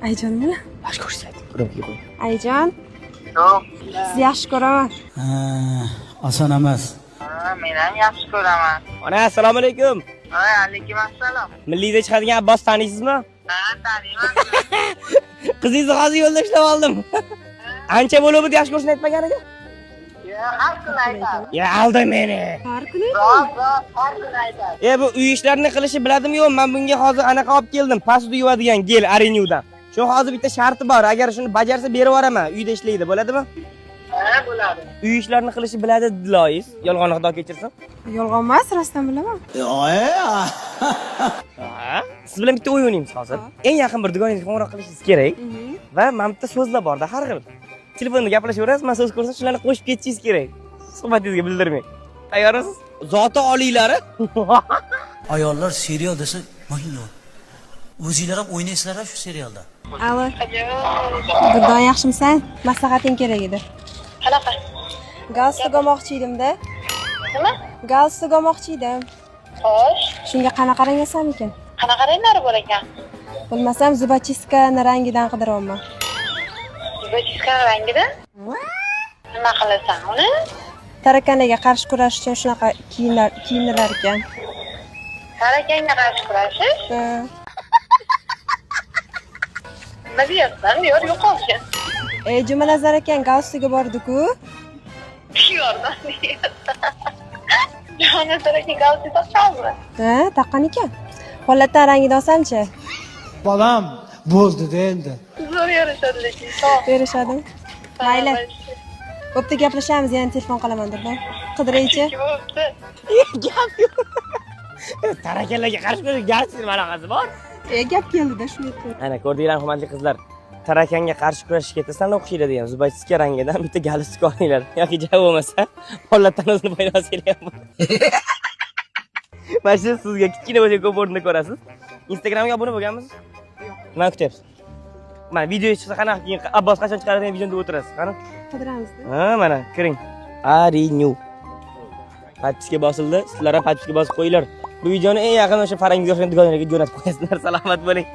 Ayjonmi? Yaxshi ko'rsatdi. Ko'rib qo'y. Ayjon, Yo'q. sizni yaxshi ko'raman. Oson emas. Men ham yaxshi ko'raman. Ona, assalomu alaykum. Voy, alaykum assalom. Milliyda chiqadigan Abbos taniysizmi? Ha, taniyman. Qizingizni hozir yo'lda ishlab oldim. Ancha bo'lib yaxshi ko'rishni aytmaganiga? Har kuni aytadi. Ya alda meni. Har kuni Zo'r, har kuni aytadi. Bu uy ishlarini qilishi biladimi yo'q? Men bunga hozir anaqa olib keldim. Pastda yuvadigan gel Arenyudan. Shu hozir bitta sharti bor. Agar shuni bajarsa berib yuboraman. Uyda ishlaydi, bo'ladimi? Ha, bo'ladi. Uy ishlarini qilishi biladi diloyingiz. Yolg'on xudo kechirsin. yolg'on emas, rostdan bilaman. Siz bilan bitta o'yin o'ynaymiz hozir. Eng yaqin bir dugonangizga qo'ng'iroq qilishingiz kerak. Va men bitta so'zlar borda har xil. Telefonda gaplashaverasiz, men so'z ko'rsam shularni qo'shib ketishingiz kerak. Suhbatingizga bildirmang. Tayyormisiz? Zoti oliylari. Ayollar serial desa, maylo. O'zinglar ham o'ynaysizlar shu serialda. Alo. Guldan yaxshimisan? Maslahating kerak edi. Qanaqa? Galstuk olmoqchi edim-da. Nima? Galstuk olmoqchi edim. Xo'sh, Shunga qanaqa rang olsam ekan? qanaqa ranglari bor ekan? Bilmasam, zubachiskani rangidan qidiryapman. Zubachiska rangida? Nima qilasan uni? Tarakanaga qarshi kurash uchun shunaqa kiyinilar ekan. Tarakanga qarshi kurashish? Ha. Nima deyapsan? Yo'qolsin. Jumanazar ekan galstugi bordi-ku. Yordan deyapsan. Jonazar aka galstuk taqammi? Ha, taqqan ekan. Holatdan rangini olsamchi? Bolam, bo'ldi-da endi. Zo'r yarashadi lekin. Sog'. Berishadimi? Mayli. Bo'pti, gaplashamiz, yana telefon qilaman deb. Qidiraychi. Bo'pti. Gap yo'q. Tarakanlarga qarshi ko'rish garchi nima aloqasi bor? Gap keldi-da, shuni aytdim. Ana ko'rdinglar hurmatli qizlar. Tarakanga qarshi kurashishga ketsalar o'xshaydi degan zubaychiska rangidan bitta galstuk olinglar. Yoki javob bo'lmasa, holatdan o'zini foydasi kelyapti. Mana shu sizga kichkina bo'lsa ko'p o'rinda ko'rasiz. Instagramga obuna bo'lganmisiz? Yo'q. Nima kutyapsiz? Mana video chiqsa qanaqa keyin Abbos qachon chiqaradi degan videoni o'tirasiz. Qani? Qidiramiz-da. Ha, mana kiring. Arenew. Podpiska bosildi. Sizlar ham podpiska bosib qo'yinglar. Bu videoni eng yaqin o'sha Farangiz yoshgan do'konlarga jo'natib qo'yasizlar. Salomat bo'ling.